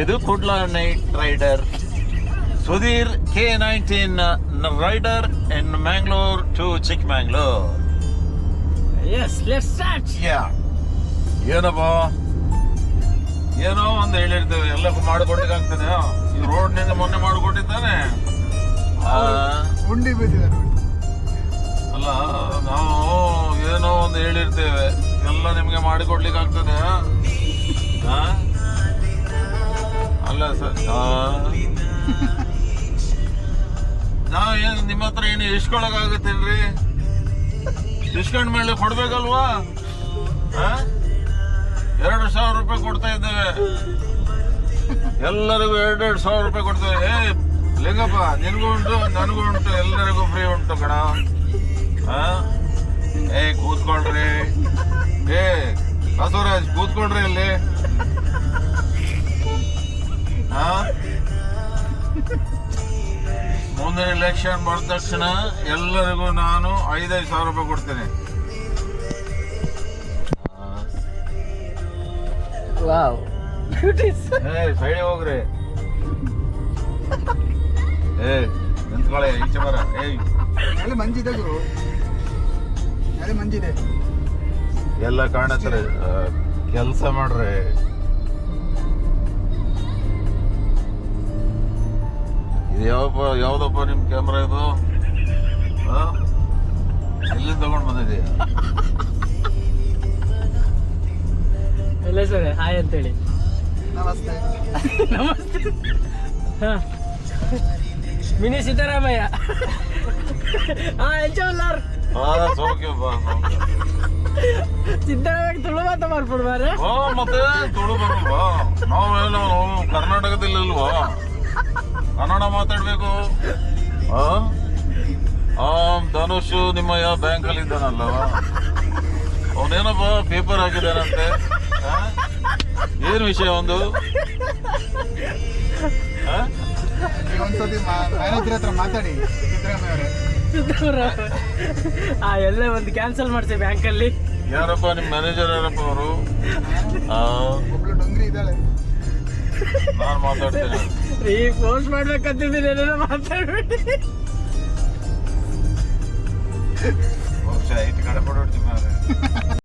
ಇದು Kudla night rider Sudhir K19 rider in Mangalore to Chikmagalur. Yes, let's start. ಏನಪ್ಪ ಏನೋ ಒಂದು ಹೇಳಿರ್ತೇವೆ, ಎಲ್ಲಕ್ಕೂ ಮಾಡಿಕೊಡ್ಲಿಕ್ಕಾಗ್ತದೆ. ಈ ರೋಡ್ ನಿಂದ ಮೊನ್ನೆ ಮಾಡಿಕೊಟ್ಟಿದ್ದಾನೆ. ಉಂಡಿ ಬಿದ್ದಿದ್ದಾರೆ. ಅಲ್ಲ, ನಾವು ಏನೋ ಒಂದು ಹೇಳಿರ್ತೇವೆ, ಎಲ್ಲ ನಿಮ್ಗೆ ಮಾಡಿಕೊಡ್ಲಿಕ್ಕಾಗ್ತದೆ. ಅಲ್ಲ ಸರ್, ನಾವು ಏನು ನಿಮ್ಮ ಹತ್ರ ಏನು ಇಸ್ಕೊಳಕಾಗತ್ತೇನ್ರಿ? ಇಸ್ಕೊಂಡ್ ಮೇಲೆ ಕೊಡ್ಬೇಕಲ್ವಾ? 2,000 ರೂಪಾಯಿ ಕೊಡ್ತಾ ಇದ್ದೇವೆ, ಎಲ್ಲರಿಗೂ 2,000 ರೂಪಾಯಿ ಕೊಡ್ತೇವೆ. ಲಿಂಗಪ್ಪ, ನಿನ್ಗೂ ಉಂಟು, ನನಗೂ ಉಂಟು, ಎಲ್ಲರಿಗೂ ಫ್ರೀ ಉಂಟು ಕಣ. ಕೂತ್ಕೊಳ್ರಿ. ಬಸವರಾಜ್ ಕೂತ್ಕೊಳ್ರಿ ಅಲ್ಲಿ. ಮುಂದಿನ ಎಲೆಕ್ಷನ್ ಬಂದ ತಕ್ಷಣ ಎಲ್ಲರಿಗೂ ನಾನು 5,000 ರೂಪಾಯಿ ಕೊಡ್ತೇನೆ. ಸೈಡ್ ಹೋಗ್ರಿ. ನಿಂತ್ಕೊಳ್ಳಿ, ಈಚೆ ಬರ. ಅಲ್ಲಿ ಮಂಜಿದೆ ಗುರು, ಅಲ್ಲಿ ಮಂಜಿದೆ. ಎಲ್ಲ ಕಾಣತ್ತಾರೆ, ಕೆಲಸ ಮಾಡ್ರಿ. ಇದು ಯಾವ್ದಪ್ಪ ನಿಮ್ ಕ್ಯಾಮ್ರಾ? ಇದು ಎಲ್ಲಿ ತಗೊಂಡ್ ಬಂದಿದೀಯ? ಎಲ್ಲ ಸರ್ ಹಾಯ್ ಅಂತೇಳಿ. ನಮಸ್ತೆ. ನಮಸ್ತೆ. ಮಿನಿ ಸಿದ್ದರಾಮಯ್ಯ. ಎಂಚೋಲ್ಲಾರ್ ಸಿದ್ದರಾಮಯ್ಯ ತುಳು ಮಾತ ಮಾಡ್ಬಿಡ್ಬಾರೆ. ಮತ್ತೆ ತುಳು ಬರಲ್ವಾ? ನಾವೇನು ಕರ್ನಾಟಕದಲ್ಲಿ ಇಲ್ವಾ? ಕನ್ನಡ ಮಾತಾಡ್ಬೇಕು. ಧನುಷ್ ನಿಮ್ಮ ಯಾವ ಬ್ಯಾಂಕ್ ಅಲ್ಲಿ ಇದ್ದಾನಲ್ಲವ, ಅವನೇನಪ್ಪ ಪೇಪರ್ ಹಾಕಿದಾನಂತೆ. ಏನ್ ವಿಷಯ ಒಂದು? ಒಂದ್ಸತಿ ಮ್ಯಾನೇಜರ್ ಹತ್ರ ಮಾತಾಡಿ ಸಿದ್ದರಾಮಯ್ಯ ಎಲ್ಲ ಒಂದು ಕ್ಯಾನ್ಸಲ್ ಮಾಡ್ತೀವಿ ಬ್ಯಾಂಕಲ್ಲಿ. ಯಾರಪ್ಪ ನಿಮ್ ಮ್ಯಾನೇಜರ್? ಯಾರಪ್ಪ ಅವರು? ಒಬ್ಳು ಡೊಂಗ್ರಿ ಇದ್ದಾಳೆ. ನಾನ್ ಮಾತಾಡ್ತೇನೆ. ಈ ಪೋಸ್ಟ್ ಮಾಡ್ಬೇಕಂತಿದ್ದೀನಿ, ಏನೇನೋ ಮಾತಾಡ್ಬಿಡಿ. ಬಹುಶಃ 5 ಕಡೆ ಕೊಡ್ಬಿಡ್ತೀವಿ.